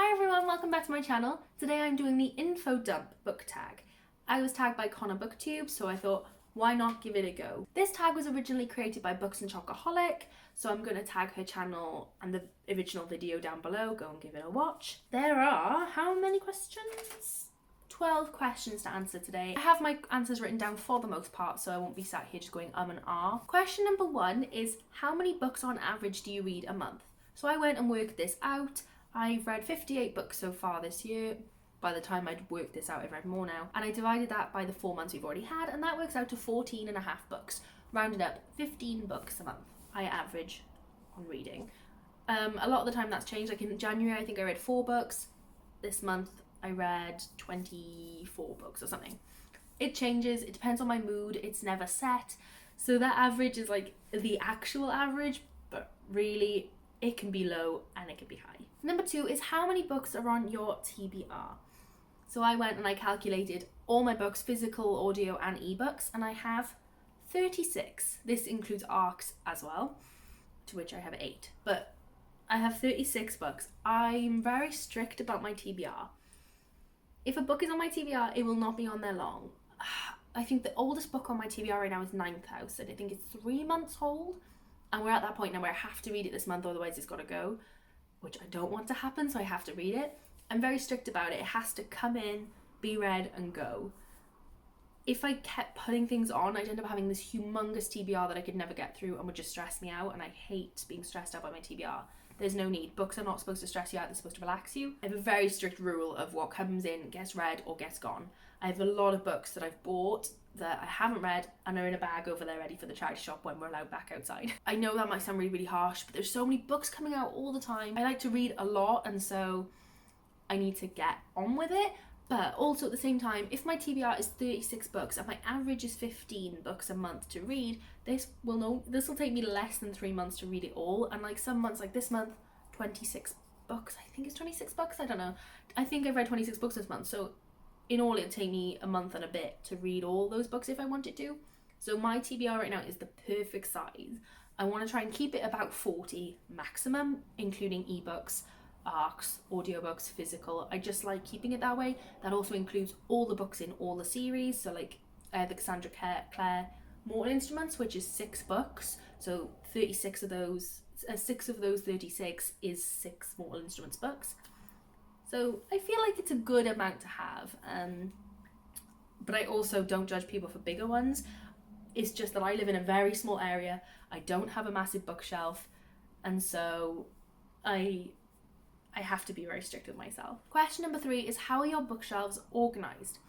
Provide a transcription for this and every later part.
Hi everyone, welcome back to my channel. Today I'm doing the info dump book tag. I was tagged by Connor Booktube, so I thought, why not give it a go? This tag was originally created by Books and Chocoholic, so I'm going to tag her channel and the original video down below. Go and give it a watch. There are, how many questions? 12 questions to answer today. I have my answers written down for the most part, so I won't be sat here just going and ah. Question number 1 is, how many books on average do you read a month? So I went and worked this out. I've read 58 books so far this year. By the time I'd worked this out, I've read more now. And I divided that by the 4 months we've already had, and that works out to 14 and a half books. Rounded up, 15 books a month I average on reading. A lot of the time that's changed. Like in January, I think I read 4 books. This month, I read 24 books or something. It changes, it depends on my mood, it's never set. So that average is like the actual average, but really it can be low and it can be high. Number 2 is, how many books are on your TBR? So I went and I calculated all my books, physical, audio and ebooks, and I have 36. This includes ARCs as well, to which I have 8. But I have 36 books. I'm very strict about my TBR. If a book is on my TBR, it will not be on there long. I think the oldest book on my TBR right now is Ninth House, and I think it's 3 months old. And we're at that point now where I have to read it this month, otherwise it's got to go, which I don't want to happen, so I have to read it. I'm very strict about it. It has to come in, be read, and go. If I kept putting things on, I'd end up having this humongous TBR that I could never get through and would just stress me out, and I hate being stressed out by my TBR. There's no need. Books are not supposed to stress you out, they're supposed to relax you. I have a very strict rule of what comes in, gets read, or gets gone. I have a lot of books that I've bought that I haven't read and are in a bag over there ready for the charity shop when we're allowed back outside. I know that might sound really, really harsh, but there's so many books coming out all the time. I like to read a lot, and so I need to get on with it. But also at the same time, if my TBR is 36 books and my average is 15 books a month to read, this will take me less than 3 months to read it all. And like some months, like this month, 26 books. I think it's 26 books. I don't know. I think I've read 26 books this month. So in all, it'd take me a month and a bit to read all those books if I wanted to. So my TBR right now is the perfect size. I want to try and keep it about 40 maximum, including ebooks, ARCs, audiobooks, physical. I just like keeping it that way. That also includes all the books in all the series. So like the Cassandra Clare Mortal Instruments, which is 6 books. So 36 of those, 6 of those 36 is 6 Mortal Instruments books. So I feel like it's a good amount to have. But I also don't judge people for bigger ones. It's just that I live in a very small area. I don't have a massive bookshelf. And so I have to be very strict with myself. Question number 3 is, how are your bookshelves organized?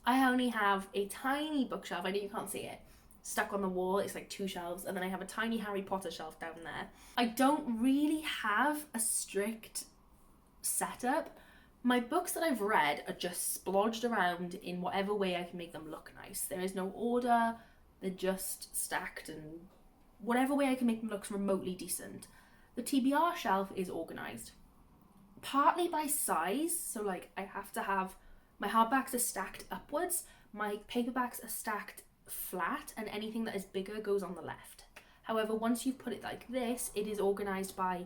I only have a tiny bookshelf, I know you can't see it, stuck on the wall. It's like 2 shelves, and then I have a tiny Harry Potter shelf down there. I don't really have a strict setup. My books that I've read are just splodged around in whatever way I can make them look nice. There is no order, they're just stacked in whatever way I can make them look remotely decent. The TBR shelf is organized partly by size, so like I have to have, my hardbacks are stacked upwards, my paperbacks are stacked flat, and anything that is bigger goes on the left. However, once you put it like this, it is organized by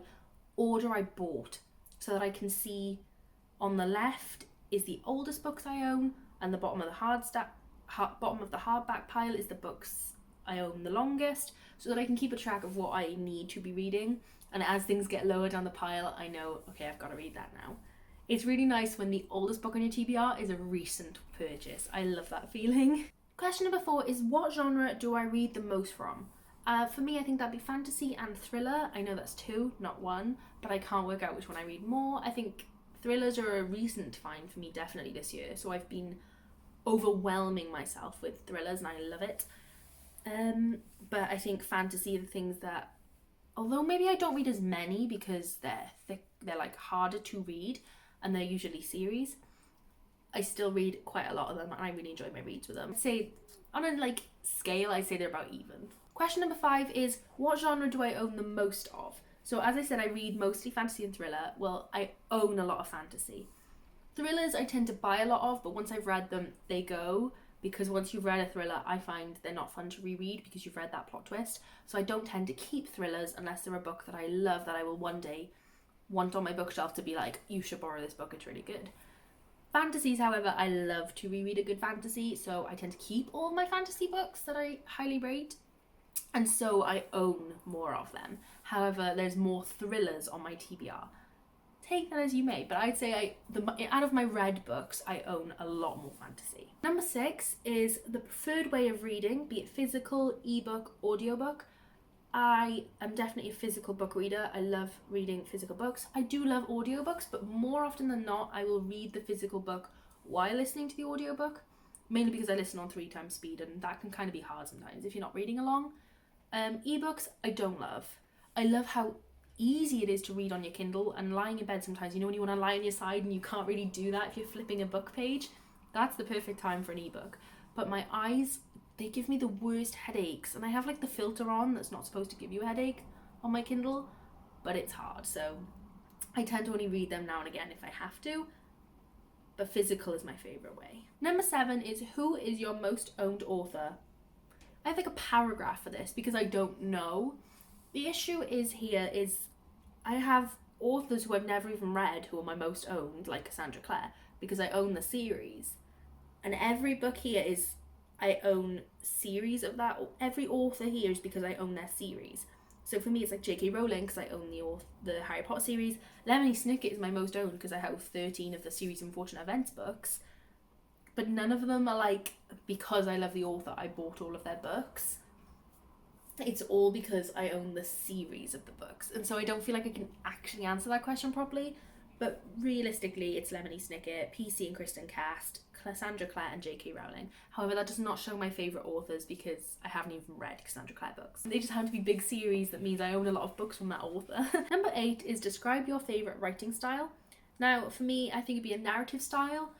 order I bought, so that I can see on the left is the oldest books I own, and the bottom of the bottom of the hardback pile is the books I own the longest, so that I can keep a track of what I need to be reading. And as things get lower down the pile, I know, okay, I've got to read that now. It's really nice when the oldest book on your TBR is a recent purchase. I love that feeling. Question number 4 is, what genre do I read the most from? For me, I think that'd be fantasy and thriller. I know that's 2, not 1, but I can't work out which one I read more. I think thrillers are a recent find for me, definitely this year. So I've been overwhelming myself with thrillers, and I love it. But I think fantasy are the things that, although maybe I don't read as many because they're thick, they're like harder to read, and they're usually series, I still read quite a lot of them, and I really enjoy my reads with them. I'd say on a like scale, I'd say they're about even. Question number 5 is, what genre do I own the most of? So as I said, I read mostly fantasy and thriller. Well, I own a lot of fantasy. Thrillers I tend to buy a lot of, but once I've read them, they go. Because once you've read a thriller, I find they're not fun to reread because you've read that plot twist. So I don't tend to keep thrillers unless they're a book that I love, that I will one day want on my bookshelf to be like, you should borrow this book, it's really good. Fantasies, however, I love to reread a good fantasy, so I tend to keep all my fantasy books that I highly rate, and so I own more of them. However, there's more thrillers on my TBR. Take that as you may, but I'd say out of my read books, I own a lot more fantasy. Number 6 is the preferred way of reading, be it physical, ebook, audiobook. I am definitely a physical book reader. I love reading physical books. I do love audiobooks, but more often than not, I will read the physical book while listening to the audiobook, mainly because I listen on 3 times speed, and that can kind of be hard sometimes if you're not reading along. Ebooks, I don't love. I love how easy it is to read on your Kindle, and lying in bed sometimes, you know, when you want to lie on your side and you can't really do that if you're flipping a book page, that's the perfect time for an ebook. But my eyes, they give me the worst headaches, and I have like the filter on that's not supposed to give you a headache on my Kindle, but it's hard, so I tend to only read them now and again if I have to, but physical is my favourite way. Number 7 is, who is your most owned author? I have like a paragraph for this because I don't know. The issue is I have authors who I've never even read who are my most owned, like Cassandra Clare, because I own the series. And every book here is, I own series of that. Every author here is because I own their series. So for me, it's like J.K. Rowling because I own the Harry Potter series. Lemony Snicket is my most owned because I have 13 of the series Unfortunate Events books. But none of them are like, because I love the author, I bought all of their books. It's all because I own the series of the books. And so I don't feel like I can actually answer that question properly. But realistically, it's Lemony Snicket, PC and Kristen Cast, Cassandra Clare and J.K. Rowling. However, that does not show my favourite authors because I haven't even read Cassandra Clare books. They just happen to be big series that means I own a lot of books from that author. Number 8 is describe your favourite writing style. Now, for me, I think it'd be a narrative style.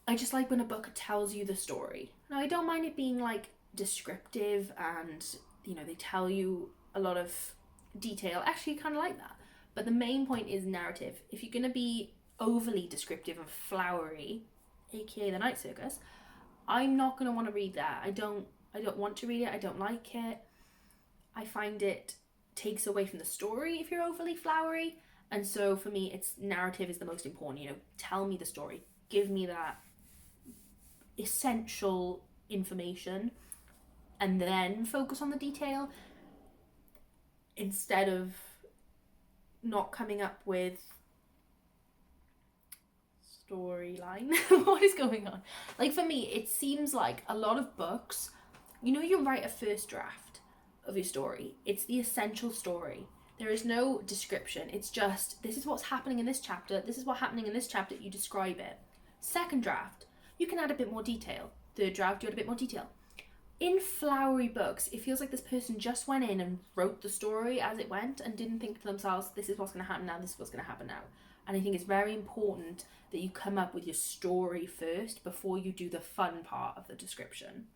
I just like when a book tells you the story. Now, I don't mind it being like descriptive and, you know, they tell you a lot of detail. Actually, I kind of like that. But the main point is narrative. If you're going to be overly descriptive and flowery, aka the Night Circus, I'm not going to want to read that. I don't want to read it. I don't like it. I find it takes away from the story if you're overly flowery. And so for me, it's narrative is the most important. You know, tell me the story. Give me that essential information and then focus on the detail instead of not coming up with storyline. What is going on? Like for me, it seems like a lot of books, you know, you write a first draft of your story. It's the essential story. There is no description. It's just, this is what's happening in this chapter. This is what's happening in this chapter. You describe it. Second draft, you can add a bit more detail. Third draft, you add a bit more detail. In flowery books, it feels like this person just went in and wrote the story as it went and didn't think to themselves, this is what's going to happen now, this is what's going to happen now. And I think it's very important that you come up with your story first before you do the fun part of the description.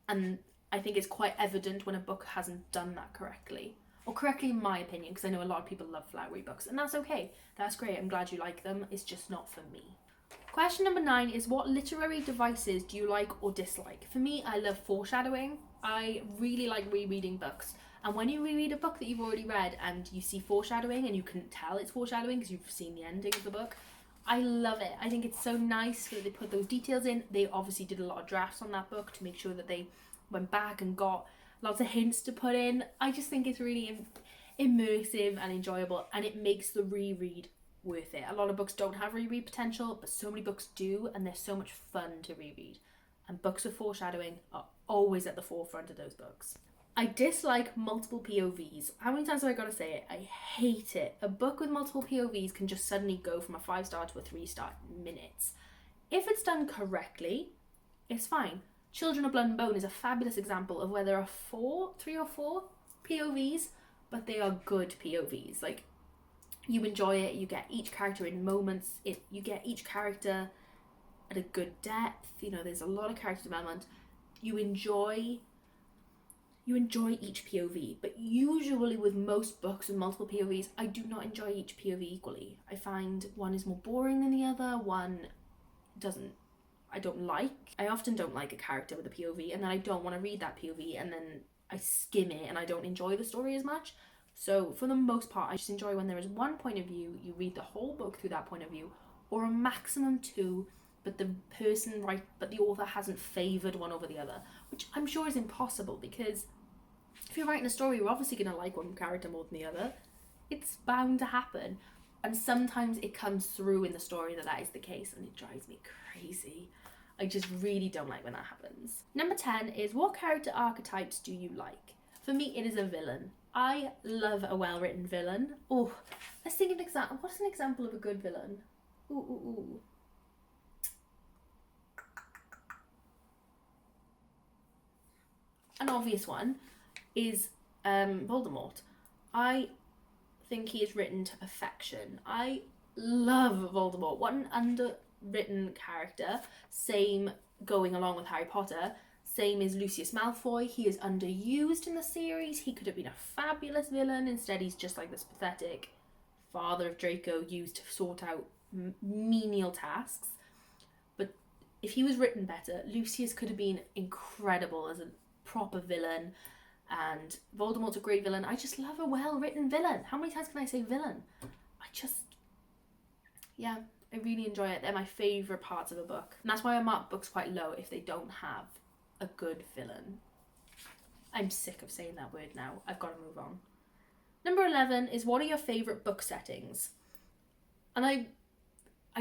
And I think it's quite evident when a book hasn't done that correctly. Or correctly in my opinion, because I know a lot of people love flowery books, and that's okay. That's great, I'm glad you like them, it's just not for me. Question number 9 is, what literary devices do you like or dislike? For me, I love foreshadowing. I really like rereading books. And when you reread a book that you've already read and you see foreshadowing and you can tell it's foreshadowing because you've seen the ending of the book, I love it. I think it's so nice that they put those details in. They obviously did a lot of drafts on that book to make sure that they went back and got lots of hints to put in. I just think it's really immersive and enjoyable, and it makes the reread worth it. A lot of books don't have reread potential, but so many books do, and they're so much fun to reread. And books with foreshadowing are always at the forefront of those books. I dislike multiple POVs. How many times have I got to say it? I hate it. A book with multiple POVs can just suddenly go from a 5-star to a 3-star in minutes. If it's done correctly, it's fine. Children of Blood and Bone is a fabulous example of where there are 3 or 4 POVs, but they are good POVs. Like, you enjoy it, you get each character in moments, you get each character at a good depth, you know, there's a lot of character development. You enjoy each POV, but usually with most books with multiple POVs, I do not enjoy each POV equally. I find one is more boring than the other, one I often don't like a character with a POV, and then I don't want to read that POV, and then I skim it and I don't enjoy the story as much. So for the most part, I just enjoy when there is one point of view, you read the whole book through that point of view, or a maximum two, but the author hasn't favoured one over the other, which I'm sure is impossible, because if you're writing a story, you're obviously going to like one character more than the other. It's bound to happen. And sometimes it comes through in the story that is the case, and it drives me crazy. I just really don't like when that happens. Number 10 is, what character archetypes do you like? For me, it is a villain. I love a well-written villain. Oh, let's think of an example. What's an example of a good villain? Ooh. An obvious one is Voldemort. I think he is written to perfection. I love Voldemort. What an underwritten character. Same going along with Harry Potter. Same as Lucius Malfoy. He is underused in the series. He could have been a fabulous villain. Instead, he's just like this pathetic father of Draco used to sort out menial tasks. But if he was written better, Lucius could have been incredible as a proper villain. And Voldemort's a great villain. I just love a well-written villain. How many times can I say villain? I really enjoy it. They're my favourite parts of a book. And that's why I mark books quite low if they don't have a good villain. I'm sick of saying that word now. I've got to move on. Number 11 is, what are your favourite book settings? And I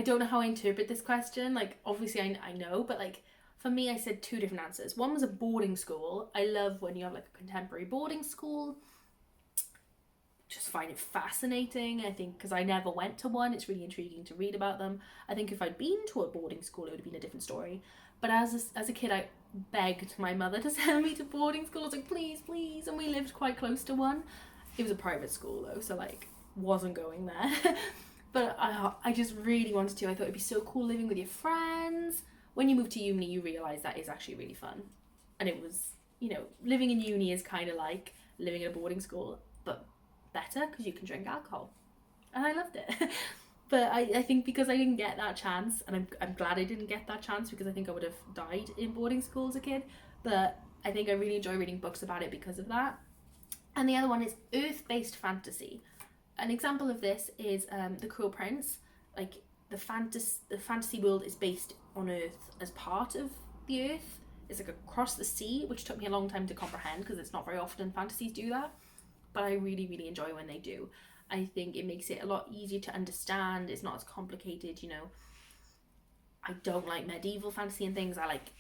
don't know how I interpret this question. Like, obviously I know, but like, for me, I said two different answers. One was a boarding school. I love when you have like a contemporary boarding school. Just find it fascinating, I think, because I never went to one. It's really intriguing to read about them. I think if I'd been to a boarding school, it would have been a different story. But as a kid, I begged my mother to send me to boarding school. I was like, please, please. And we lived quite close to one. It was a private school though, so like, wasn't going there. But I just really wanted to. I thought it'd be so cool living with your friends. When you move to uni, you realise that is actually really fun. And it was, living in uni is kind of like living in a boarding school, but better because you can drink alcohol. And I loved it. But I think because I didn't get that chance, and I'm glad I didn't get that chance, because I think I would have died in boarding school as a kid. But I think I really enjoy reading books about it because of that. And the other one is Earth-based fantasy. An example of this is The Cruel Prince. Like, the fantasy world is based on Earth as part of the Earth. It's like across the sea, which took me a long time to comprehend because it's not very often fantasies do that. But I really, really enjoy when they do. I think it makes it a lot easier to understand. It's not as complicated, I don't like medieval fantasy and things. I like,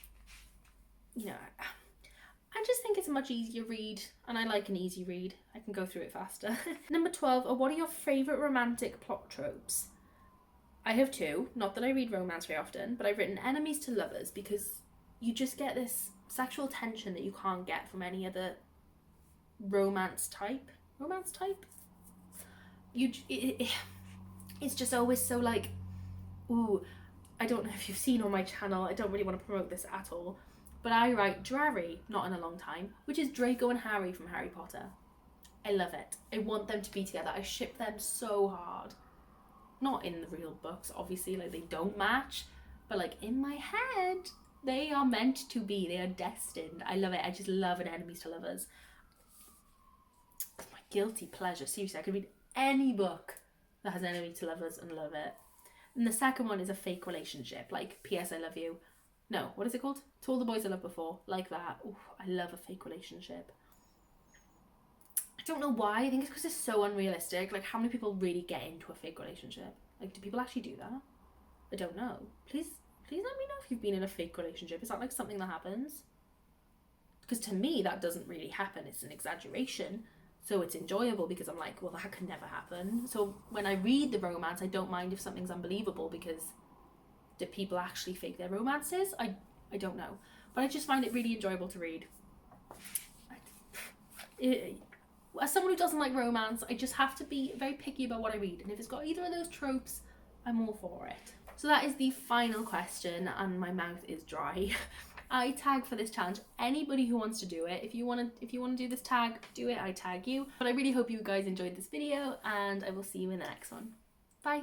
I just think it's a much easier read, and I like an easy read. I can go through it faster. Number 12 are, what are your favourite romantic plot tropes? I have two. Not that I read romance very often, but I've written enemies to lovers, because you just get this sexual tension that you can't get from any other romance type. It's just always so like, ooh, I don't know if you've seen on my channel, I don't really want to promote this at all, but I write Drarry, Not in a Long Time, which is Draco and Harry from Harry Potter. I love it. I want them to be together. I ship them so hard. Not in the real books, obviously, like they don't match, but like in my head, they are meant to be. They are destined. I love it. I just love an enemies to lovers. It's my guilty pleasure. Seriously, I could read any book that has enemies to lovers and love it. And the second one is a fake relationship, like P.S. I Love You. No, what is it called? To All the Boys I Loved Before, like that. Ooh, I love a fake relationship. I don't know why. I think it's because it's so unrealistic. Like, how many people really get into a fake relationship? Like, do people actually do that? I don't know. Please let me know if you've been in a fake relationship. Is that like something that happens? Because to me, that doesn't really happen. It's an exaggeration. So it's enjoyable because I'm like, well, that could never happen. So when I read the romance, I don't mind if something's unbelievable, because do people actually fake their romances? I don't know. But I just find it really enjoyable to read. As someone who doesn't like romance, I just have to be very picky about what I read. And if it's got either of those tropes, I'm all for it. So that is the final question, and my mouth is dry. I tag for this challenge anybody who wants to do it. If you want to do this tag, do it. I tag you. But I really hope you guys enjoyed this video, and I will see you in the next one. Bye.